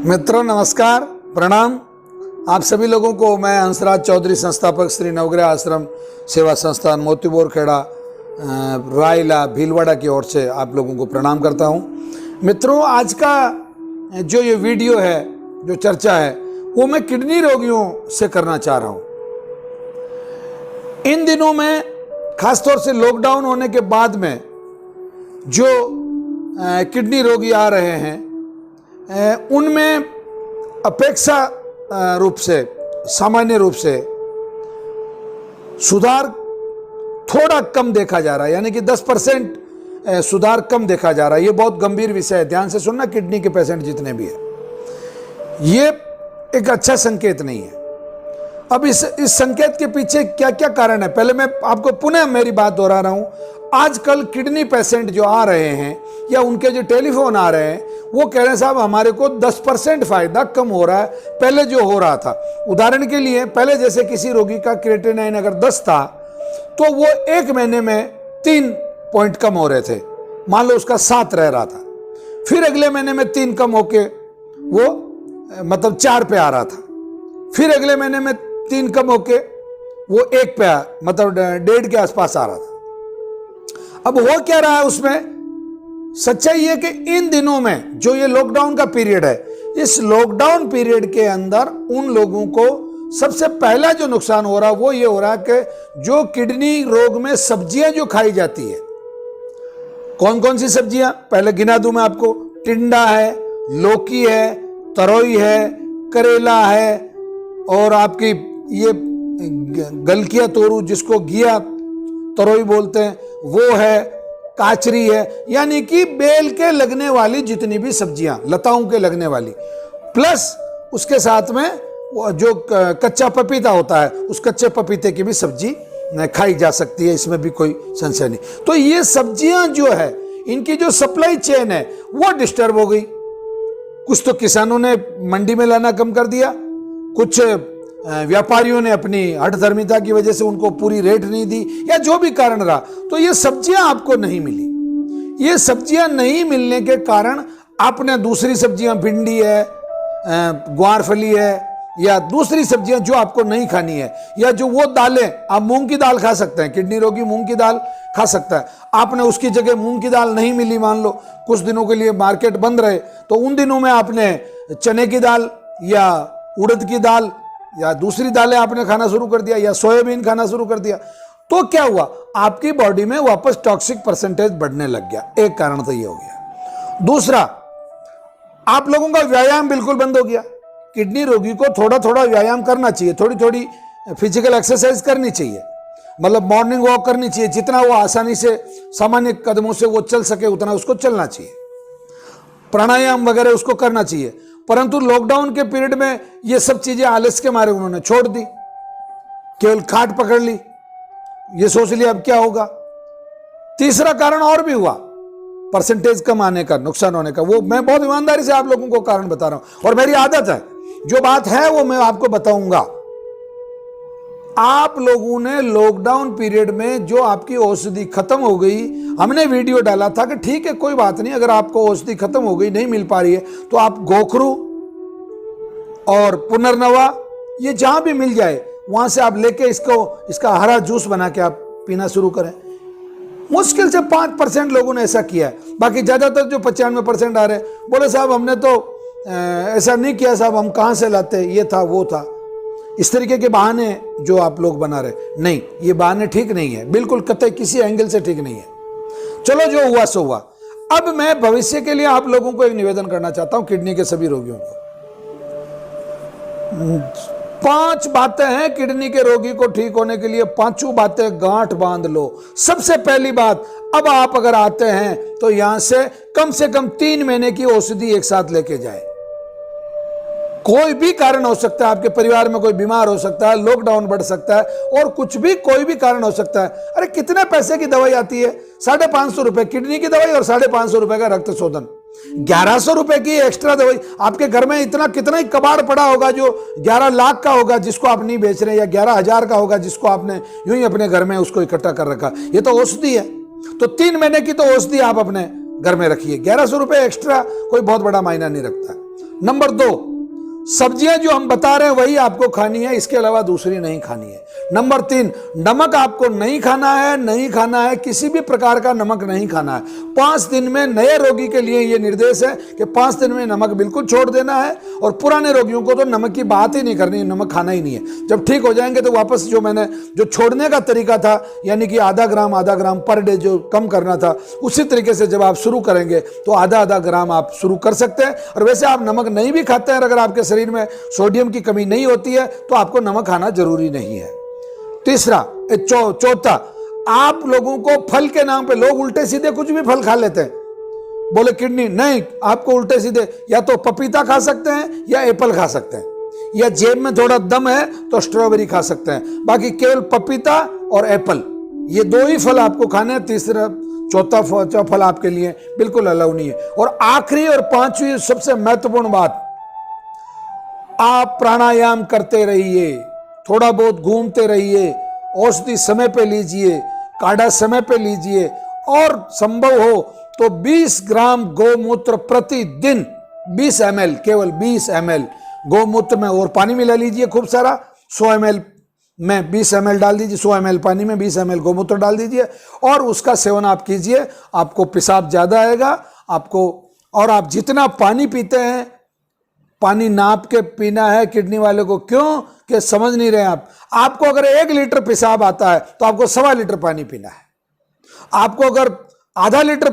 मित्रों नमस्कार, प्रणाम। आप सभी लोगों को मैं हंसराज चौधरी, संस्थापक श्री नवग्रह आश्रम सेवा संस्थान मोतीबोर खेड़ा रायला भीलवाड़ा की ओर से आप लोगों को प्रणाम करता हूं। मित्रों, आज का जो ये वीडियो है, जो चर्चा है, वो मैं किडनी रोगियों से करना चाह रहा हूं। इन दिनों में खासतौर से लॉकडाउन होने के बाद में जो किडनी रोगी आ रहे हैं उनमें अपेक्षा रूप से, सामान्य रूप से सुधार थोड़ा कम देखा जा रहा है, यानी कि 10% सुधार कम देखा जा रहा है। ये बहुत गंभीर विषय है, ध्यान से सुनना। किडनी के पेशेंट जितने भी हैं, ये एक अच्छा संकेत नहीं है। अब इस संकेत के पीछे क्या क्या कारण है, पहले मैं आपको पुनः मेरी बात दोहरा रहा हूं। आजकल किडनी पेशेंट जो आ रहे हैं या उनके जो टेलीफोन आ रहे हैं, वो कह रहे हैं साहब हमारे को 10% फायदा कम हो रहा है पहले जो हो रहा था। उदाहरण के लिए, पहले जैसे किसी रोगी का क्रिएटिनिन अगर 10 था तो वो 1 महीने में 3 पॉइंट कम हो रहे थे, मान लो उसका 7 रह रहा था। फिर अगले महीने में 3 कम होके वो मतलब 4 पे आ रहा था। फिर अगले महीने में 3 कम होके वो 1 पे मतलब 1.5 के आसपास आ रहा था। अब हो क्या रहा है उसमें? सच्चाई ये कि इन दिनों में जो ये लॉकडाउन का पीरियड है, इस लॉकडाउन पीरियड के अंदर उन लोगों को सबसे पहला जो नुकसान हो रहा है वो ये हो रहा है कि जो किडनी रोग में सब्जियां जो खाई जाती है, कौन कौन सी सब्जियां पहले गिना दूं मैं आपको। टिंडा है, लौकी है, तरोई है, करेला है, और आपकी ये गलकिया तोरू जिसको घिया तरोई बोलते हैं वो है, काचरी है, यानी कि बेल के लगने वाली जितनी भी सब्जियां, लताओं के लगने वाली, प्लस उसके साथ में वो जो कच्चा पपीता होता है, उस कच्चे पपीते की भी सब्जी खाई जा सकती है, इसमें भी कोई संशय नहीं। तो ये सब्जियां जो है, इनकी जो सप्लाई चेन है वो डिस्टर्ब हो गई। कुछ तो किसानों ने मंडी में लाना कम कर दिया, कुछ व्यापारियों ने अपनी हठधर्मिता की वजह से उनको पूरी रेट नहीं दी, या जो भी कारण रहा, तो ये सब्जियां आपको नहीं मिली। ये सब्जियां नहीं मिलने के कारण आपने दूसरी सब्जियां, भिंडी है, ग्वारफली है, या दूसरी सब्जियां जो आपको नहीं खानी है, या जो वो दालें, आप मूंग की दाल खा सकते हैं, किडनी रोगी मूंग की दाल खा सकता है, आपने उसकी जगह मूंग की दाल नहीं मिली, मान लो कुछ दिनों के लिए मार्केट बंद रहे, तो उन दिनों में आपने चने की दाल या उड़द की दाल या दूसरी दालें आपने खाना शुरू कर दिया, या सोयाबीन खाना शुरू कर दिया, तो क्या हुआ? आपकी बॉडी में वापस टॉक्सिक परसेंटेज बढ़ने लग गया। एक कारण तो ये हो गया। दूसरा, आप लोगों का व्यायाम बिल्कुल बंद हो गया। किडनी रोगी को थोड़ा थोड़ा व्यायाम करना चाहिए, थोड़ी थोड़ी फिजिकल एक्सरसाइज करनी चाहिए, मतलब मॉर्निंग वॉक करनी चाहिए। जितना वो आसानी से सामान्य कदमों से वो चल सके उतना उसको चलना चाहिए, प्राणायाम वगैरह उसको करना चाहिए। परंतु लॉकडाउन के पीरियड में ये सब चीजें आलस के मारे उन्होंने छोड़ दी, केवल खाट पकड़ ली, ये सोच लिया अब क्या होगा। तीसरा कारण और भी हुआ, परसेंटेज कम आने का, नुकसान होने का। वो मैं बहुत ईमानदारी से आप लोगों को कारण बता रहा हूं, और मेरी आदत है, जो बात है वो मैं आपको बताऊंगा। आप लोगों ने लॉकडाउन पीरियड में जो आपकी औषधि खत्म हो गई, हमने वीडियो डाला था कि ठीक है कोई बात नहीं, अगर आपको औषधि खत्म हो गई, नहीं मिल पा रही है, तो आप गोखरू और पुनर्नवा, ये जहां भी मिल जाए वहां से आप लेके इसका हरा जूस बना के आप पीना शुरू करें। मुश्किल से 5% लोगों ने ऐसा किया है, बाकी ज्यादातर जो 95% आ रहे बोले साहब हमने तो ऐसा नहीं किया साहब, हम कहां से लाते, ये था वो था। इस तरीके के बहाने जो आप लोग बना रहे, नहीं, ये बहाने ठीक नहीं है, बिल्कुल कतई किसी एंगल से ठीक नहीं है। चलो जो हुआ सो हुआ। अब मैं भविष्य के लिए आप लोगों को एक निवेदन करना चाहता हूं, किडनी के सभी रोगियों को। 5 बातें हैं किडनी के रोगी को ठीक होने के लिए, 5 बातें गांठ बांध लो। सबसे पहली बात, अब आप अगर आते हैं तो यहां से कम 3 महीने की औषधि एक साथ लेके जाए। कोई भी कारण हो सकता है, आपके परिवार में कोई बीमार हो सकता है, लॉकडाउन बढ़ सकता है, और कुछ भी कोई भी कारण हो सकता है। अरे कितने पैसे की दवाई आती है? 550 रुपए किडनी की दवाई और 550 रुपए का रक्त शोधन, 1100 रुपए की एक्स्ट्रा दवाई। आपके घर में इतना कितना ही कबाड़ पड़ा होगा जो 11 लाख का होगा जिसको आप नहीं बेच रहे, या 11,000 का होगा जिसको आपने यूं ही अपने घर में उसको इकट्ठा कर रखा। ये तो औषधि है, तो 3 महीने की तो औषधि आप अपने घर में रखिए। 1100 रुपए एक्स्ट्रा कोई बहुत बड़ा मायना नहीं रखता। नंबर 2, सब्जियां जो हम बता रहे हैं वही आपको खानी है, इसके अलावा दूसरी नहीं खानी है। नंबर 3, नमक आपको नहीं खाना है, नहीं खाना है, किसी भी प्रकार का नमक नहीं खाना है। 5 दिन में नए रोगी के लिए यह निर्देश है कि 5 दिन में नमक बिल्कुल छोड़ देना है, और पुराने रोगियों को तो नमक की बात ही नहीं करनी, नमक खाना ही नहीं है। जब ठीक हो जाएंगे तो वापस जो मैंने जो छोड़ने का तरीका था, यानी कि आधा ग्राम पर डे जो कम करना था, उसी तरीके से जब आप शुरू करेंगे तो आधा ग्राम आप शुरू कर सकते हैं। और वैसे आप नमक नहीं भी खाते हैं, अगर आपके शरीर में सोडियम की कमी नहीं होती है तो आपको नमक खाना जरूरी नहीं है। तीसरा, चौथा, आप लोगों को फल के नाम पे लोग उल्टे सीधे कुछ भी फल खा लेते हैं, बोले किडनी नहीं, आपको उल्टे सीधे या तो पपीता खा सकते हैं या एप्पल खा सकते हैं, या जेब में थोड़ा दम है तो स्ट्रॉबेरी खा सकते हैं, बाकी केवल पपीता और एप्पल, ये 2 ही फल आपको खाने हैं। तीसरा चौथा फल आपके लिए बिल्कुल अलाउ नहीं है। और आखिरी और 5वीं सबसे महत्वपूर्ण बात, आप प्राणायाम करते रहिए, थोड़ा बहुत घूमते रहिए, औषधि समय पे लीजिए, काढ़ा समय पे लीजिए, और संभव हो तो 20 ग्राम गोमूत्र प्रतिदिन, 20 ml, केवल 20 ml गोमूत्र में और पानी मिला लीजिए खूब सारा, 100 ml में 20 ml डाल दीजिए, 100 ml पानी में 20 ml गोमूत्र डाल दीजिए, और उसका सेवन आप कीजिए। आपको पेशाब ज्यादा आएगा आपको, और आप जितना पानी पीते हैं, पानी नाप के पीना है किडनी वाले को, क्यों कि समझ नहीं रहे आप। आपको अगर 1 लीटर पेशाब आता है तो आपको 1.25 लीटर पानी पीना है। आपको अगर आधा लीटर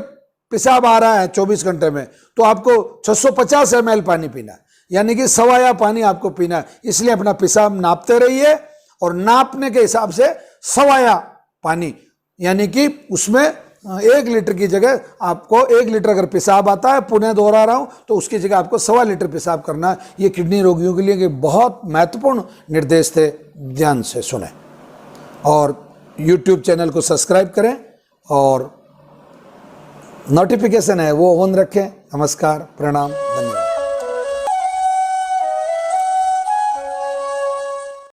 पेशाब आ रहा है 24 घंटे में तो आपको 650 ml पानी पीना है, यानी कि 1.25 पानी आपको पीना है। इसलिए अपना पेशाब नापते रहिए, और नापने के हिसाब से 1.25 पानी, यानी कि उसमें 1 लीटर की जगह आपको 1 लीटर अगर पेशाब आता है, पुनः दोहरा रहा हूं, तो उसकी जगह आपको 1.25 लीटर पेशाब करना है। ये किडनी रोगियों के लिए बहुत महत्वपूर्ण निर्देश थे, ध्यान से सुने। और YouTube चैनल को सब्सक्राइब करें और नोटिफिकेशन है वो ऑन रखें। नमस्कार, प्रणाम, धन्यवाद।